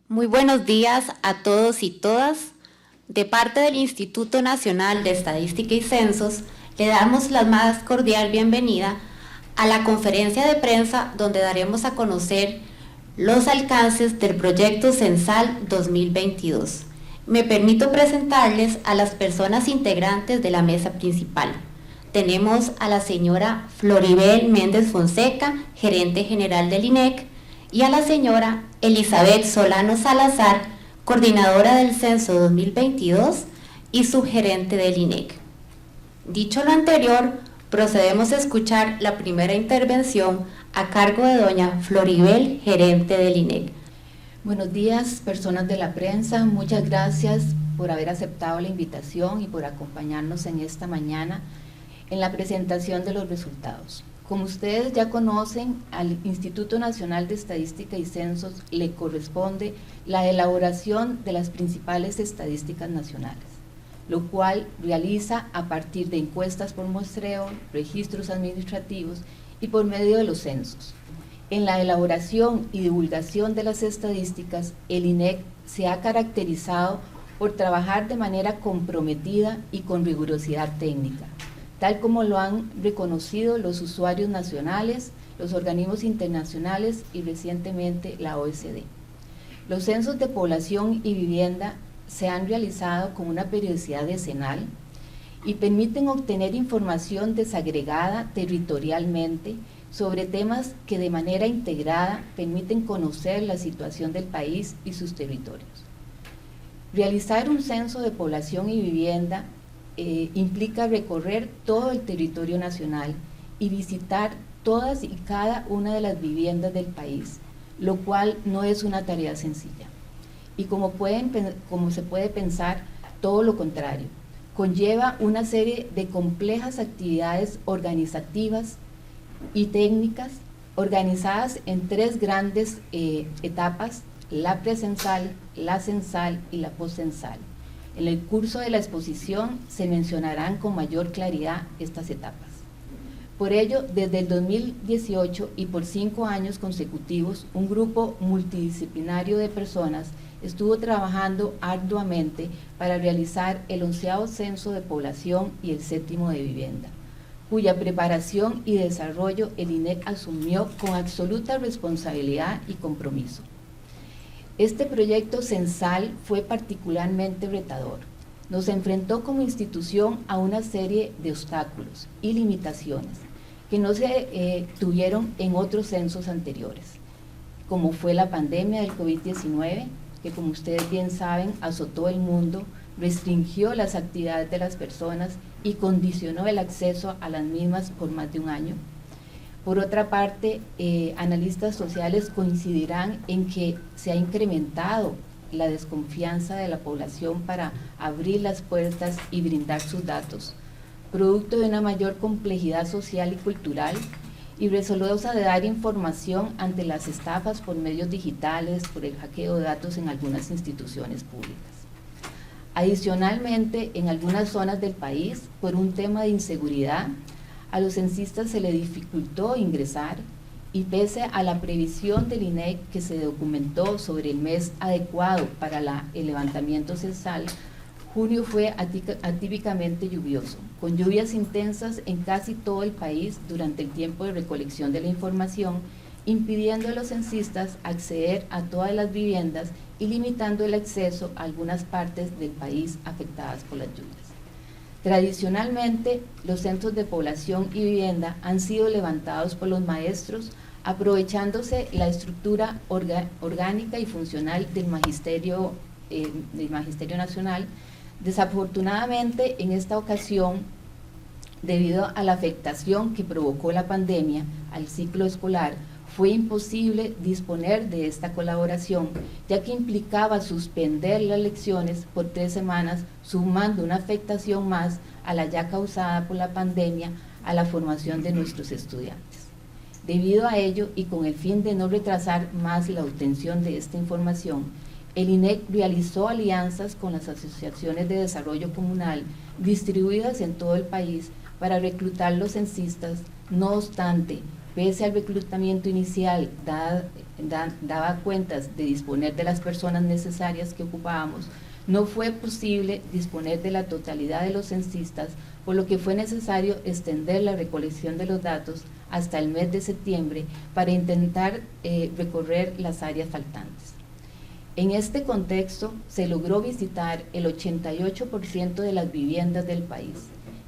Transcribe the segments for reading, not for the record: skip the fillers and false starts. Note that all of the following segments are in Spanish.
Muy buenos días a todos y todas. De parte del Instituto Nacional de Estadística y Censos, le damos la más cordial bienvenida a la conferencia de prensa donde daremos a conocer los alcances del proyecto Censal 2022. Me permito presentarles a las personas integrantes de la mesa principal. Tenemos a la señora Floribel Méndez Fonseca, gerente general del INEC, y a la señora Elizabeth Solano Salazar, coordinadora del Censo 2022 y subgerente del INEC. Dicho lo anterior, procedemos a escuchar la primera intervención a cargo de doña Floribel, gerente del INEC. Buenos días, personas de la prensa. Muchas gracias por haber aceptado la invitación y por acompañarnos en esta mañana en la presentación de los resultados. Como ustedes ya conocen, al Instituto Nacional de Estadística y Censos le corresponde la elaboración de las principales estadísticas nacionales, lo cual realiza a partir de encuestas por muestreo, registros administrativos y por medio de los censos. En la elaboración y divulgación de las estadísticas, el INEC se ha caracterizado por trabajar de manera comprometida y con rigurosidad técnica, tal como lo han reconocido los usuarios nacionales, los organismos internacionales y recientemente la OECD. Los censos de población y vivienda se han realizado con una periodicidad decenal y permiten obtener información desagregada territorialmente sobre temas que de manera integrada permiten conocer la situación del país y sus territorios. Realizar un censo de población y vivienda implica recorrer todo el territorio nacional y visitar todas y cada una de las viviendas del país, lo cual no es una tarea sencilla. Y como se puede pensar, todo lo contrario, conlleva una serie de complejas actividades organizativas y técnicas organizadas en tres grandes etapas: la precensal, la censal y la postcensal. En el curso de la exposición se mencionarán con mayor claridad estas etapas. Por ello, desde el 2018 y por 5 años consecutivos, un grupo multidisciplinario de personas estuvo trabajando arduamente para realizar el 11º censo de población y el 7º de vivienda, cuya preparación y desarrollo el INEC asumió con absoluta responsabilidad y compromiso. Este proyecto censal fue particularmente retador. Nos enfrentó como institución a una serie de obstáculos y limitaciones que no se tuvieron en otros censos anteriores, como fue la pandemia del COVID-19, que como ustedes bien saben azotó el mundo, restringió las actividades de las personas y condicionó el acceso a las mismas por más de un año. Por otra parte, analistas sociales coincidirán en que se ha incrementado la desconfianza de la población para abrir las puertas y brindar sus datos, producto de una mayor complejidad social y cultural y resoluta de dar información ante las estafas por medios digitales, por el hackeo de datos en algunas instituciones públicas. Adicionalmente, en algunas zonas del país, por un tema de inseguridad, a los censistas se le dificultó ingresar y pese a la previsión del INEC que se documentó sobre el mes adecuado para el levantamiento censal, junio fue atípicamente lluvioso, con lluvias intensas en casi todo el país durante el tiempo de recolección de la información, impidiendo a los censistas acceder a todas las viviendas y limitando el acceso a algunas partes del país afectadas por las lluvias. Tradicionalmente, los centros de población y vivienda han sido levantados por los maestros, aprovechándose la estructura orgánica y funcional del Magisterio Nacional. Desafortunadamente, en esta ocasión, debido a la afectación que provocó la pandemia al ciclo escolar, fue imposible disponer de esta colaboración, ya que implicaba suspender las lecciones por 3 semanas, sumando una afectación más a la ya causada por la pandemia a la formación de nuestros estudiantes. Debido a ello, y con el fin de no retrasar más la obtención de esta información, el INEC realizó alianzas con las asociaciones de desarrollo comunal distribuidas en todo el país para reclutar los censistas. No obstante, pese al reclutamiento inicial, daba cuentas de disponer de las personas necesarias que ocupábamos, no fue posible disponer de la totalidad de los censistas, por lo que fue necesario extender la recolección de los datos hasta el mes de septiembre para intentar recorrer las áreas faltantes. En este contexto, se logró visitar el 88% de las viviendas del país,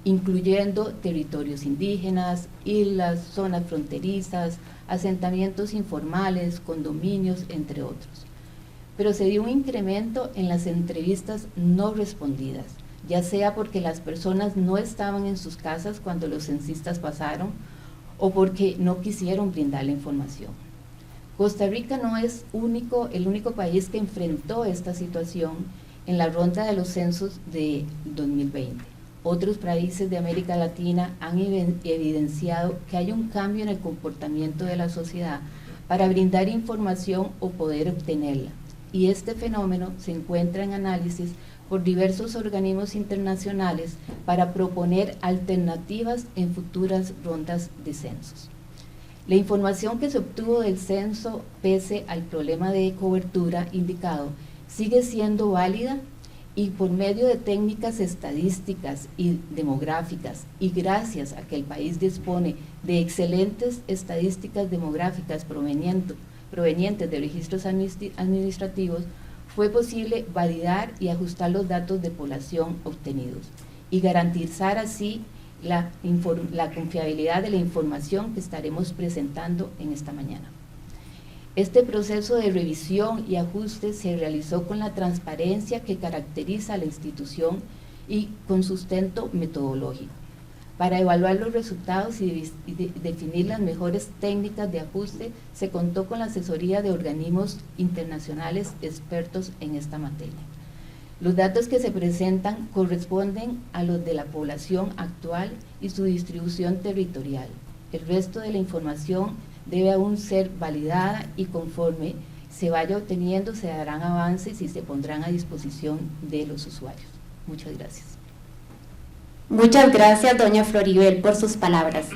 incluyendo territorios indígenas, islas, zonas fronterizas, asentamientos informales, condominios, entre otros. Pero se dio un incremento en las entrevistas no respondidas, ya sea porque las personas no estaban en sus casas cuando los censistas pasaron o porque no quisieron brindar la información. Costa Rica no es el único país que enfrentó esta situación en la ronda de los censos de 2020. Otros países de América Latina han evidenciado que hay un cambio en el comportamiento de la sociedad para brindar información o poder obtenerla, y este fenómeno se encuentra en análisis por diversos organismos internacionales para proponer alternativas en futuras rondas de censos. La información que se obtuvo del censo, pese al problema de cobertura indicado, sigue siendo válida y por medio de técnicas estadísticas y demográficas, y gracias a que el país dispone de excelentes estadísticas demográficas provenientes de registros administrativos, fue posible validar y ajustar los datos de población obtenidos y garantizar así la confiabilidad de la información que estaremos presentando en esta mañana. Este proceso de revisión y ajuste se realizó con la transparencia que caracteriza a la institución y con sustento metodológico. Para evaluar los resultados y definir las mejores técnicas de ajuste, se contó con la asesoría de organismos internacionales expertos en esta materia. Los datos que se presentan corresponden a los de la población actual y su distribución territorial. El resto de la información debe aún ser validada y conforme se vaya obteniendo se darán avances y se pondrán a disposición de los usuarios. Muchas gracias. Muchas gracias, doña Floribel, por sus palabras.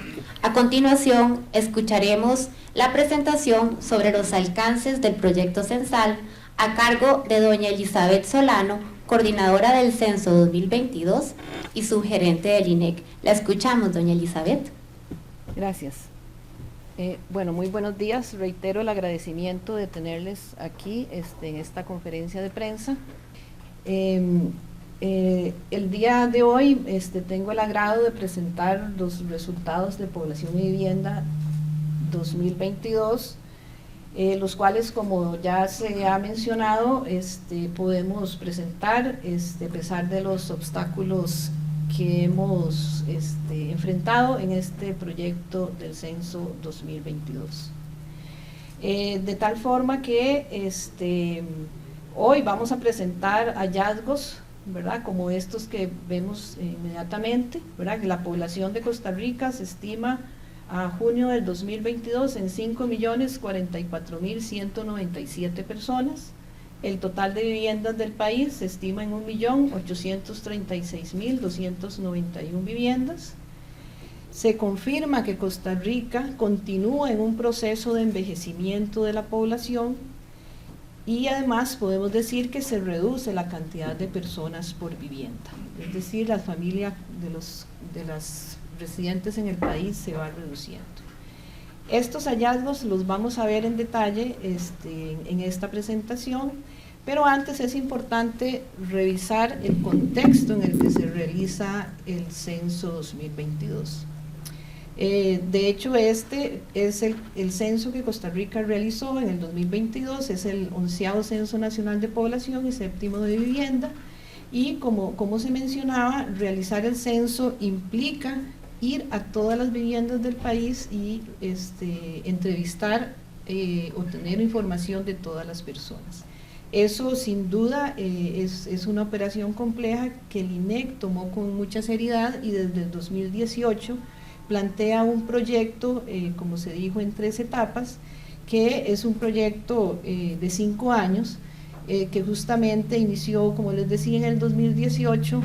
A continuación, escucharemos la presentación sobre los alcances del proyecto censal a cargo de doña Elizabeth Solano, coordinadora del Censo 2022 y subgerente del INEC. La escuchamos, doña Elizabeth. Gracias. Bueno, muy buenos días. Reitero el agradecimiento de tenerles aquí en esta conferencia de prensa. El día de hoy tengo el agrado de presentar los resultados de Población y Vivienda 2022, los cuales, como ya se ha mencionado, podemos presentar a pesar de los obstáculos que hemos enfrentado en este proyecto del Censo 2022. De tal forma que hoy vamos a presentar hallazgos, ¿verdad?, como estos que vemos inmediatamente, ¿verdad?, que la población de Costa Rica se estima a junio del 2022 en 5.044.197 personas. El total de viviendas del país se estima en 1.836.291 viviendas. Se confirma que Costa Rica continúa en un proceso de envejecimiento de la población y además podemos decir que se reduce la cantidad de personas por vivienda, es decir, la familia de las residentes en el país se va reduciendo. Estos hallazgos los vamos a ver en detalle en esta presentación, pero antes es importante revisar el contexto en el que se realiza el Censo 2022. De hecho, este es el censo que Costa Rica realizó en el 2022, es el 11º Censo Nacional de Población y 7º de Vivienda, y como se mencionaba, realizar el censo implica ir a todas las viviendas del país y entrevistar, obtener información de todas las personas. Eso sin duda es una operación compleja que el INEC tomó con mucha seriedad y desde el 2018 plantea un proyecto, como se dijo, en 3 etapas, que es un proyecto de 5 años, que justamente inició, como les decía, en el 2018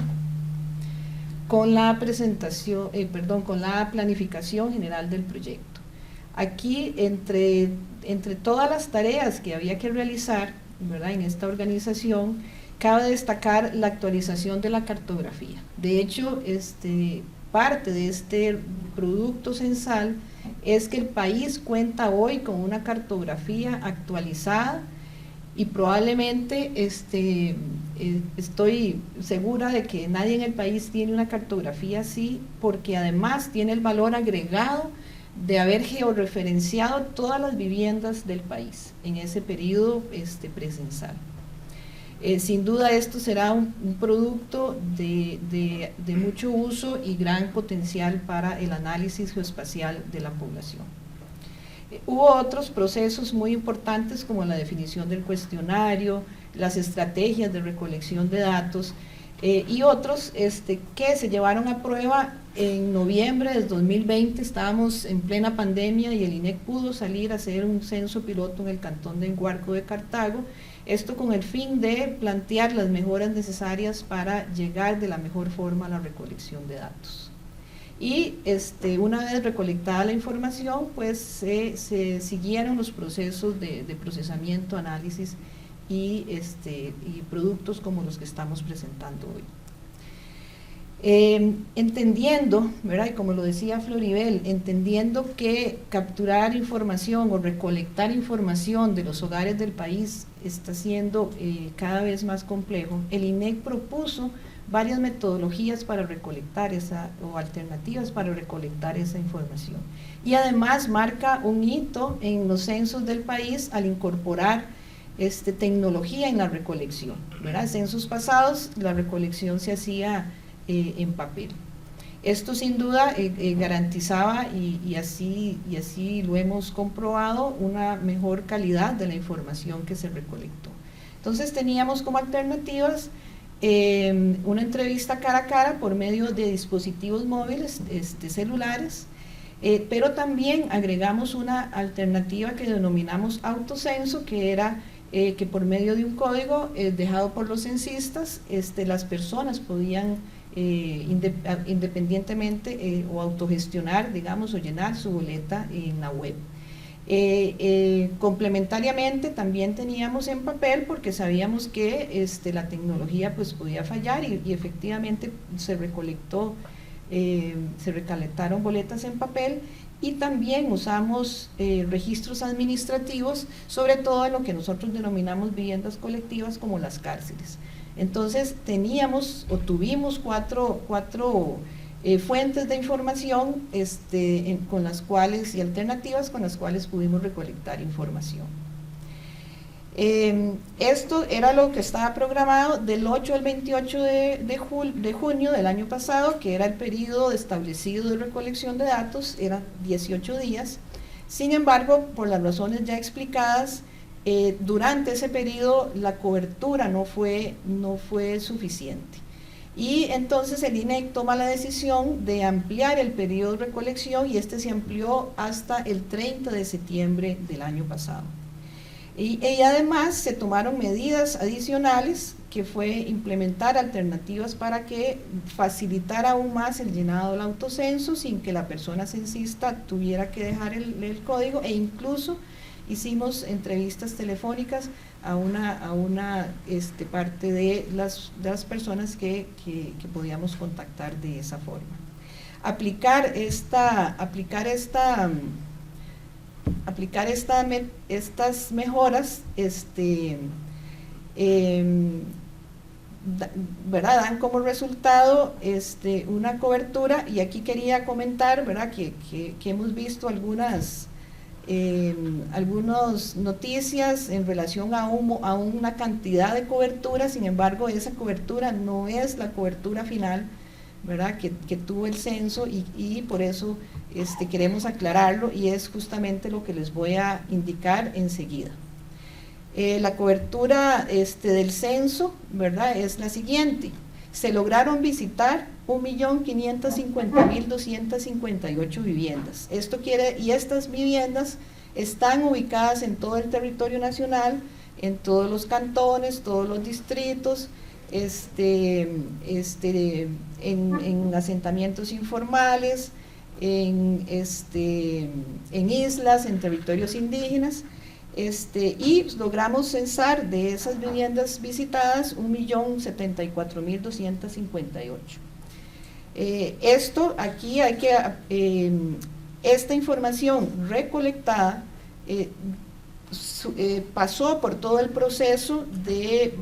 con la planificación general del proyecto. Aquí, entre todas las tareas que había que realizar, ¿verdad?, en esta organización, cabe destacar la actualización de la cartografía. De hecho, parte de este producto censal es que el país cuenta hoy con una cartografía actualizada y probablemente estoy segura de que nadie en el país tiene una cartografía así, porque además tiene el valor agregado de haber georreferenciado todas las viviendas del país en ese periodo precensal. Sin duda esto será un producto de mucho uso y gran potencial para el análisis geoespacial de la población. Hubo otros procesos muy importantes como la definición del cuestionario, las estrategias de recolección de datos y otros que se llevaron a prueba en noviembre del 2020. Estábamos en plena pandemia y el INEC pudo salir a hacer un censo piloto en el cantón de Enguarco de Cartago, esto con el fin de plantear las mejoras necesarias para llegar de la mejor forma a la recolección de datos. Y una vez recolectada la información, pues se siguieron los procesos de procesamiento, análisis y productos como los que estamos presentando hoy. Entendiendo, ¿verdad?, y como lo decía Floribel, entendiendo que capturar información o recolectar información de los hogares del país está siendo cada vez más complejo, el INEC propuso varias metodologías para recolectar o alternativas para recolectar esa información. Y además marca un hito en los censos del país al incorporar tecnología en la recolección, ¿verdad? Censos pasados, la recolección se hacía en papel. Esto sin duda garantizaba, y así lo hemos comprobado, una mejor calidad de la información que se recolectó. Entonces teníamos como alternativas una entrevista cara a cara por medio de dispositivos móviles, celulares, pero también agregamos una alternativa que denominamos autocenso, que era que por medio de un código dejado por los censistas, las personas podían independientemente o autogestionar, digamos, o llenar su boleta en la web. Complementariamente también teníamos en papel, porque sabíamos que la tecnología pues podía fallar y efectivamente se recolectaron boletas en papel, y también usamos registros administrativos, sobre todo en lo que nosotros denominamos viviendas colectivas como las cárceles. Entonces tuvimos cuatro fuentes de información con las cuales, y alternativas con las cuales pudimos recolectar información. Esto era lo que estaba programado del 8 al 28 de junio del año pasado, que era el periodo establecido de recolección de datos, eran 18 días. Sin embargo, por las razones ya explicadas, durante ese periodo la cobertura no fue suficiente. Y entonces el INEC toma la decisión de ampliar el periodo de recolección, y se amplió hasta el 30 de septiembre del año pasado. Y además se tomaron medidas adicionales, que fue implementar alternativas para que facilitara aún más el llenado del autocenso sin que la persona censista tuviera que dejar el código, e incluso hicimos entrevistas telefónicas a una parte de las personas que podíamos contactar de esa forma. Aplicar estas mejoras ¿verdad?, dan como resultado una cobertura, y aquí quería comentar, ¿verdad?, que hemos visto algunas noticias en relación a una cantidad de cobertura. Sin embargo, esa cobertura no es la cobertura final, ¿verdad?, que tuvo el censo, y por eso queremos aclararlo, y es justamente lo que les voy a indicar enseguida. La cobertura del censo, ¿verdad?, es la siguiente. Se lograron visitar 1.550.258 viviendas. Y estas viviendas están ubicadas en todo el territorio nacional, en todos los cantones, todos los distritos, en asentamientos informales, en islas, en territorios indígenas, y logramos censar de esas viviendas visitadas 1.074.258. Esto aquí hay que, esta información recolectada pasó por todo el proceso de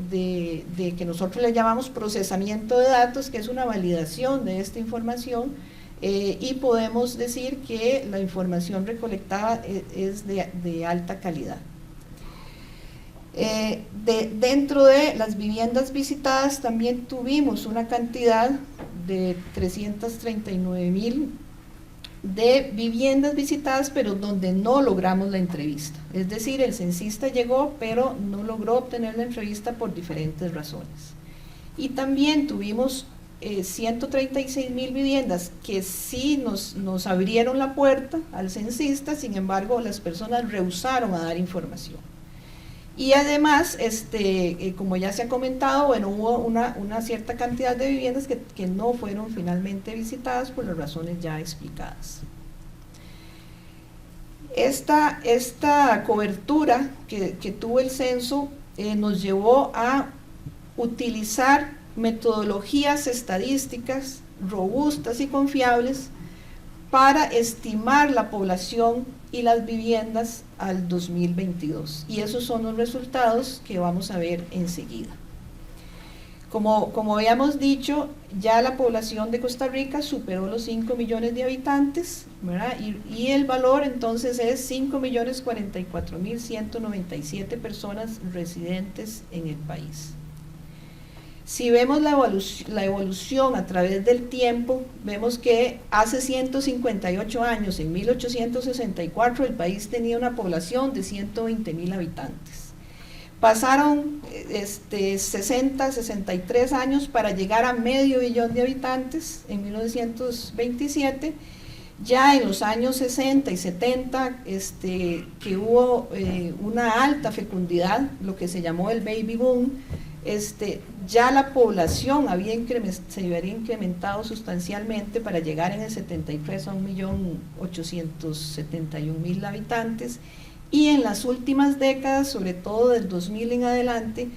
que nosotros le llamamos procesamiento de datos, que es una validación de esta información, y podemos decir que la información recolectada es de alta calidad. Dentro de las viviendas visitadas también tuvimos una cantidad de 339.000 de viviendas visitadas, pero donde no logramos la entrevista. Es decir, el censista llegó, pero no logró obtener la entrevista por diferentes razones. Y también tuvimos 136.000 viviendas que sí nos abrieron la puerta al censista, sin embargo, las personas rehusaron a dar información. Y además, como ya se ha comentado, bueno, hubo una cierta cantidad de viviendas que no fueron finalmente visitadas por las razones ya explicadas. Esta cobertura que tuvo el censo nos llevó a utilizar metodologías estadísticas robustas y confiables para estimar la población y las viviendas al 2022. Y esos son los resultados que vamos a ver enseguida. Como habíamos dicho, ya la población de Costa Rica superó los 5 millones de habitantes, ¿verdad? Y el valor entonces es 5.044.197 personas residentes en el país. Si vemos la evolución a través del tiempo, vemos que hace 158 años, en 1864, el país tenía una población de 120.000 habitantes. Pasaron 63 años para llegar a 500 000 de habitantes en 1927. Ya en los años 60 y 70, que hubo una alta fecundidad, lo que se llamó el baby boom, ya la población se había incrementado sustancialmente para llegar en el 73 a 1.871.000 habitantes, y en las últimas décadas, sobre todo del 2000 en adelante,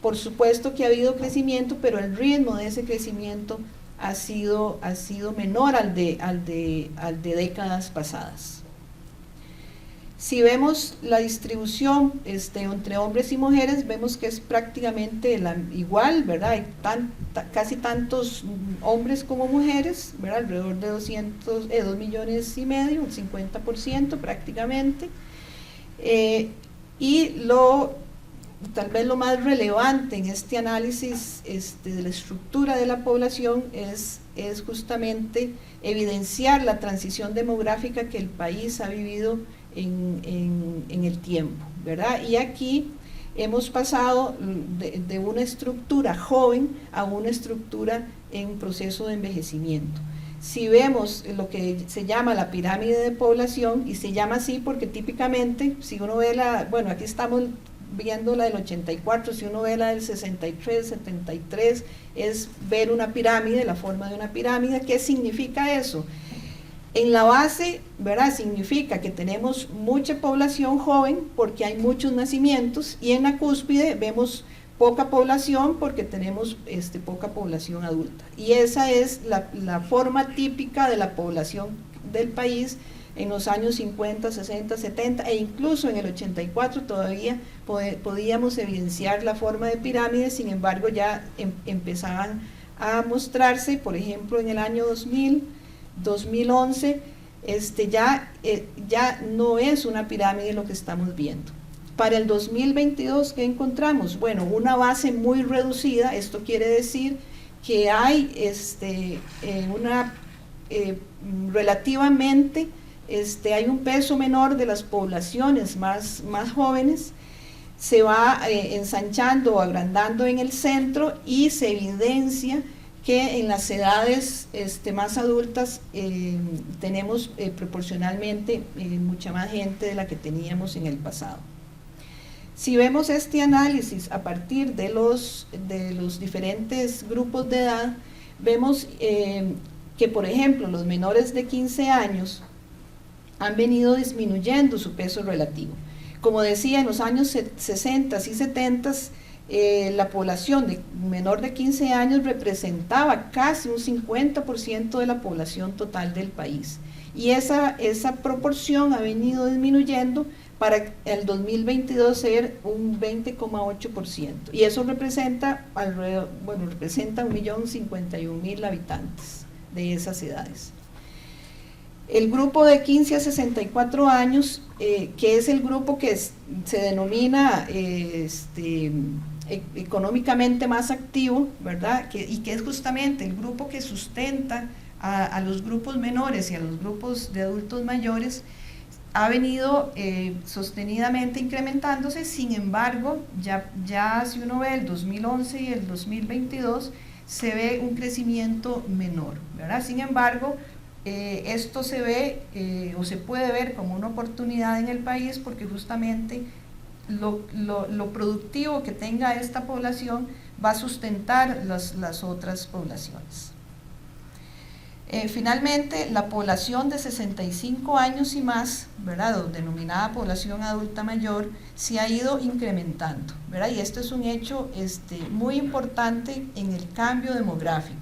por supuesto que ha habido crecimiento, pero el ritmo de ese crecimiento ha sido menor al de décadas pasadas. Si vemos la distribución entre hombres y mujeres, vemos que es prácticamente igual, ¿verdad? Hay casi tantos hombres como mujeres, ¿verdad? Alrededor de 2 millones y medio, un 50% prácticamente. Y tal vez lo más relevante en este análisis de la estructura de la población es justamente evidenciar la transición demográfica que el país ha vivido en el tiempo, ¿verdad? Y aquí hemos pasado de una estructura joven a una estructura en proceso de envejecimiento. Si vemos lo que se llama la pirámide de población, y se llama así porque típicamente, si uno ve bueno, aquí estamos viendo la del 84, si uno ve la del 63, 73, es ver una pirámide, la forma de una pirámide. ¿Qué significa eso? En la base, ¿verdad?, significa que tenemos mucha población joven porque hay muchos nacimientos, y en la cúspide vemos poca población porque tenemos poca población adulta. Y esa es la forma típica de la población del país en los años 50, 60, 70, e incluso en el 84 todavía podíamos evidenciar la forma de pirámide. Sin embargo, ya empezaban a mostrarse, por ejemplo, en el año 2000, 2011, ya no es una pirámide lo que estamos viendo. Para el 2022, ¿qué encontramos? Bueno, una base muy reducida. Esto quiere decir que hay relativamente hay un peso menor de las poblaciones más jóvenes. Se va ensanchando o agrandando en el centro, y se evidencia que en las edades más adultas tenemos proporcionalmente mucha más gente de la que teníamos en el pasado. Si vemos este análisis a partir de los diferentes grupos de edad, vemos que, por ejemplo, los menores de 15 años han venido disminuyendo su peso relativo. Como decía, en los años 60 y 70, la población menor de 15 años representaba casi un 50% de la población total del país. Y esa proporción ha venido disminuyendo para el 2022 ser un 20,8%. Y eso representa representa 1.051.000 habitantes de esas edades. El grupo de 15 a 64 años, que es el grupo que se denomina económicamente más activo, ¿verdad? Y que es justamente el grupo que sustenta a los grupos menores y a los grupos de adultos mayores, ha venido sostenidamente incrementándose. Sin embargo, ya si uno ve el 2011 y el 2022, se ve un crecimiento menor, ¿verdad? Sin embargo, esto se ve o se puede ver como una oportunidad en el país, porque justamente lo productivo que tenga esta población va a sustentar las otras poblaciones. Finalmente, la población de 65 años y más, ¿verdad?, denominada población adulta mayor, se ha ido incrementando, ¿verdad? Y esto es un hecho muy importante en el cambio demográfico.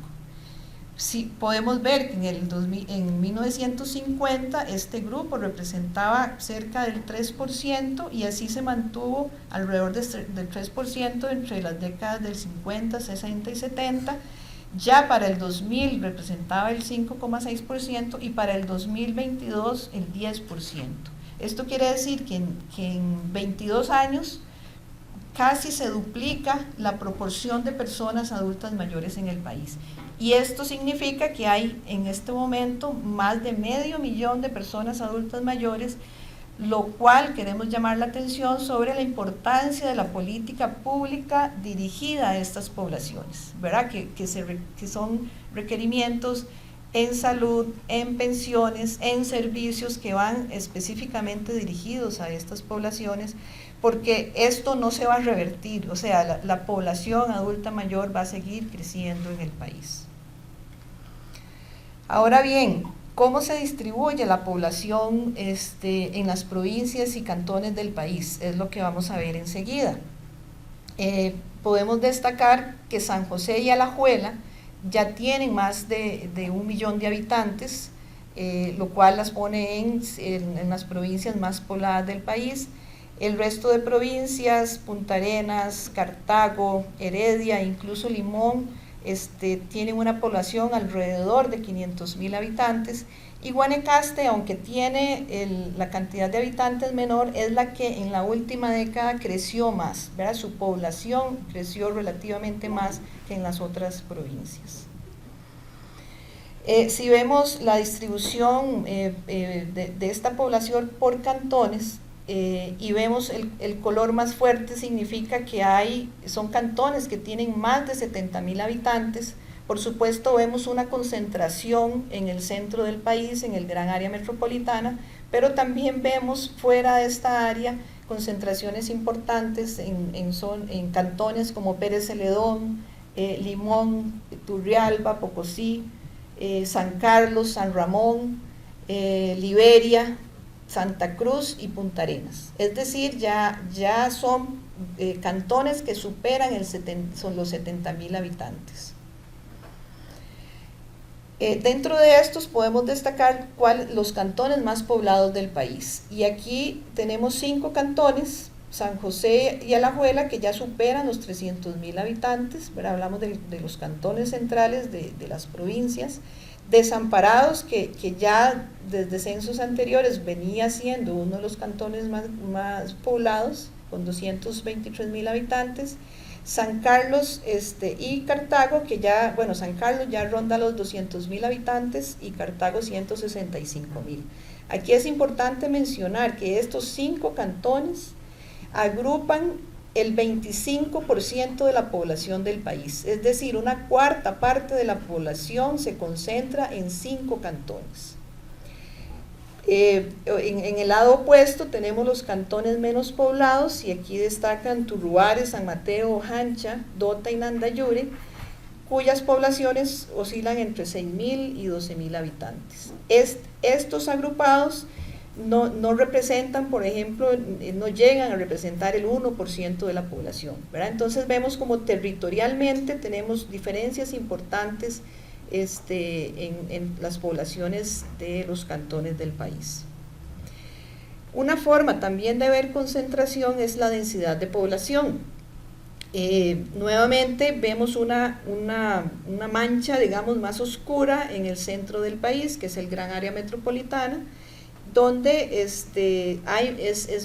Sí, podemos ver que en 1950 este grupo representaba cerca del 3% y así se mantuvo alrededor del 3% entre las décadas del 50, 60 y 70. Ya para el 2000 representaba el 5,6% y para el 2022 el 10%. Esto quiere decir que en 22 años casi se duplica la proporción de personas adultas mayores en el país. Y esto significa que hay en este momento más de 500.000 de personas adultas mayores, lo cual queremos llamar la atención sobre la importancia de la política pública dirigida a estas poblaciones, ¿verdad? Que son requerimientos en salud, en pensiones, en servicios que van específicamente dirigidos a estas poblaciones, porque esto no se va a revertir, o sea, la población adulta mayor va a seguir creciendo en el país. Ahora bien, ¿cómo se distribuye la población en las provincias y cantones del país? Es lo que vamos a ver enseguida. Podemos destacar que San José y Alajuela ya tienen más de 1 millón de habitantes, lo cual las pone en las provincias más pobladas del país. El resto de provincias, Punta Arenas, Cartago, Heredia, incluso Limón, tienen una población alrededor de 500.000 habitantes, y Guanacaste, aunque tiene la cantidad de habitantes menor, es la que en la última década creció más, ¿verdad? Su población creció relativamente más que en las otras provincias. Si vemos la distribución de esta población por cantones, y vemos el color más fuerte, significa que son cantones que tienen más de 70.000 habitantes. Por supuesto, vemos una concentración en el centro del país, en el gran área metropolitana, pero también vemos fuera de esta área concentraciones importantes en cantones como Pérez Celedón, Limón, Turrialba, Pocosí, San Carlos, San Ramón, Liberia, Santa Cruz y Punta Arenas. Es decir, ya son cantones que superan son los 70.000 habitantes. Dentro de estos podemos destacar los cantones más poblados del país. Y aquí tenemos 5 cantones, San José y Alajuela, que ya superan los 300.000 habitantes, ¿verdad? Hablamos de los cantones centrales de las provincias. Desamparados, que ya desde censos anteriores venía siendo uno de los cantones más poblados, con 223.000 habitantes. San Carlos y Cartago, que San Carlos ya ronda los 200.000 habitantes y Cartago 165.000. Aquí es importante mencionar que estos 5 cantones agrupan el 25% de la población del país, es decir, una cuarta parte de la población se concentra en 5 cantones. En el lado opuesto tenemos los cantones menos poblados, y aquí destacan Turruares, San Mateo, Ojancha, Dota y Nandayure, cuyas poblaciones oscilan entre 6.000 y 12.000 habitantes. Estos agrupados no representan, por ejemplo, no llegan a representar el 1% de la población, ¿verdad? Entonces vemos como territorialmente tenemos diferencias importantes en las poblaciones de los cantones del país. Una forma también de ver concentración es la densidad de población. Nuevamente vemos una mancha, digamos, más oscura en el centro del país, que es el gran área metropolitana, donde es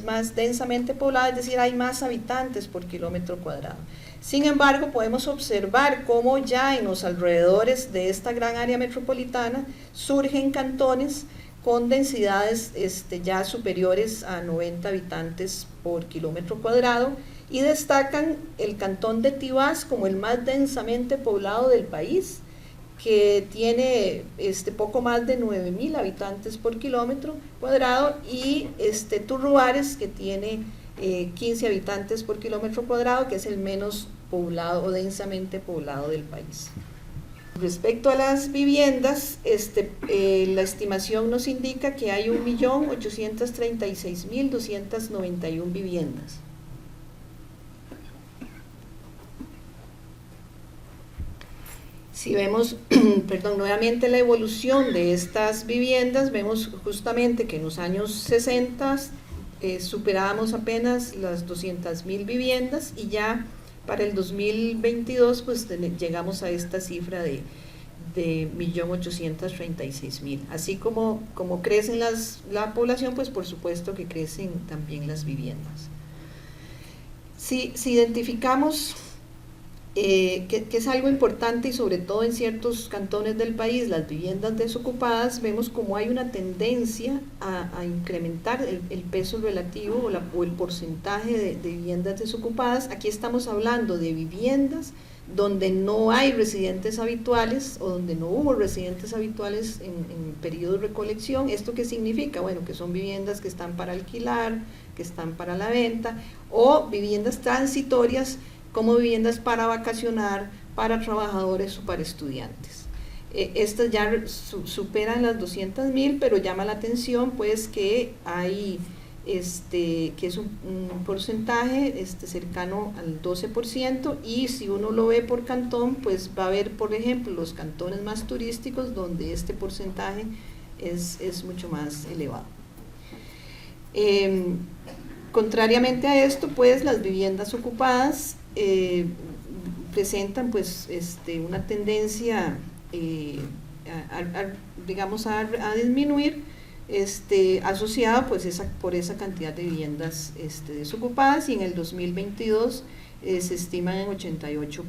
más densamente poblada, es decir, hay más habitantes por kilómetro cuadrado. Sin embargo, podemos observar cómo ya en los alrededores de esta gran área metropolitana surgen cantones con densidades ya superiores a 90 habitantes por kilómetro cuadrado, y destacan el cantón de Tibás como el más densamente poblado del país, que tiene poco más de 9.000 habitantes por kilómetro cuadrado, y Turruares, que tiene 15 habitantes por kilómetro cuadrado, que es el menos poblado o densamente poblado del país. Respecto a las viviendas, la estimación nos indica que hay 1.836.291 viviendas. Si vemos, nuevamente la evolución de estas viviendas, vemos justamente que en los años 60 superábamos apenas las 200.000 viviendas, y ya para el 2022 pues llegamos a esta cifra de 1.836.000. Así como crece la población, pues por supuesto que crecen también las viviendas. Si identificamos que es algo importante, y sobre todo en ciertos cantones del país, las viviendas desocupadas, vemos como hay una tendencia a incrementar el peso relativo o el porcentaje de viviendas desocupadas. Aquí estamos hablando de viviendas donde no hay residentes habituales, o donde no hubo residentes habituales en periodo de recolección. ¿Esto qué significa? Bueno, que son viviendas que están para alquilar, que están para la venta, o viviendas transitorias como viviendas para vacacionar, para trabajadores o para estudiantes. Estas ya superan las 200.000, pero llama la atención pues que hay que es un porcentaje cercano al 12%, y si uno lo ve por cantón, pues va a ver, por ejemplo, los cantones más turísticos donde este porcentaje es mucho más elevado. Contrariamente a esto, pues las viviendas ocupadas presentan pues una tendencia a disminuir, asociada pues por esa cantidad de viviendas desocupadas, y en el 2022 se estiman en 88%.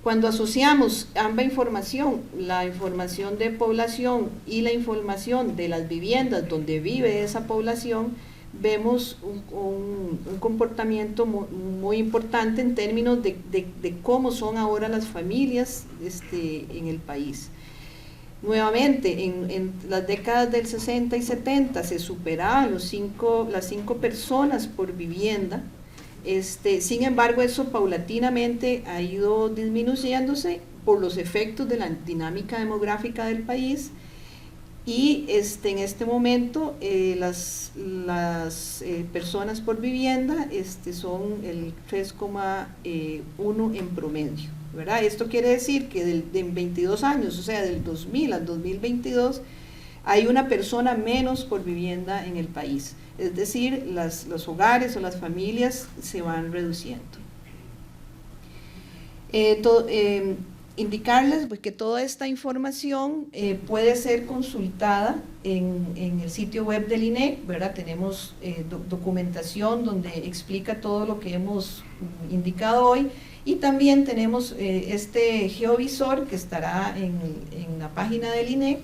Cuando asociamos ambas información, la información de población y la información de las viviendas donde vive esa población, vemos un comportamiento muy importante en términos de cómo son ahora las familias en el país. Nuevamente, en las décadas del 60 y 70 se superaban las 5 personas por vivienda. Sin embargo, eso paulatinamente ha ido disminuyéndose por los efectos de la dinámica demográfica del país, y en este momento las personas por vivienda son el 3,1 en promedio, ¿verdad? Esto quiere decir que en 22 años, o sea, del 2000 al 2022, hay una persona menos por vivienda en el país. Es decir, los hogares o las familias se van reduciendo. Indicarles pues, que toda esta información puede ser consultada en el sitio web del INEC, ¿verdad? Tenemos documentación donde explica todo lo que hemos indicado hoy, y también tenemos este geovisor que estará en la página del INEC,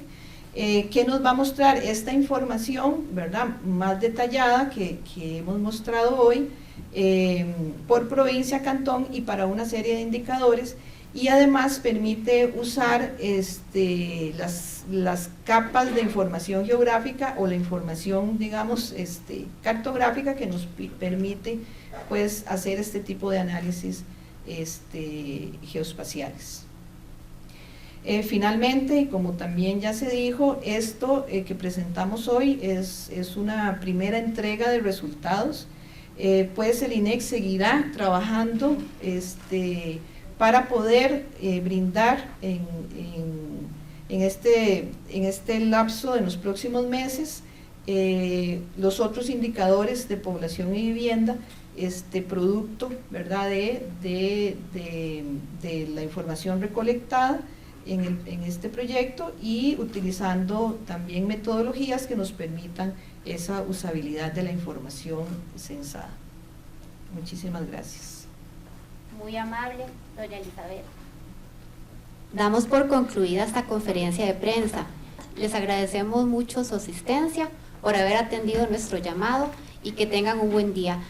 que nos va a mostrar esta información, ¿verdad?, más detallada que hemos mostrado hoy, por provincia, cantón y para una serie de indicadores, y además permite usar las capas de información geográfica o la información, digamos, cartográfica, que nos permite pues hacer este tipo de análisis geoespaciales. Finalmente, y como también ya se dijo, esto que presentamos hoy es una primera entrega de resultados. Pues el INEC seguirá trabajando para poder brindar en este lapso, en los próximos meses, los otros indicadores de población y vivienda, producto, ¿verdad?, de la información recolectada en este proyecto, y utilizando también metodologías que nos permitan esa usabilidad de la información censada. Muchísimas gracias. Muy amable, doña Elizabeth. Damos por concluida esta conferencia de prensa. Les agradecemos mucho su asistencia, por haber atendido nuestro llamado, y que tengan un buen día.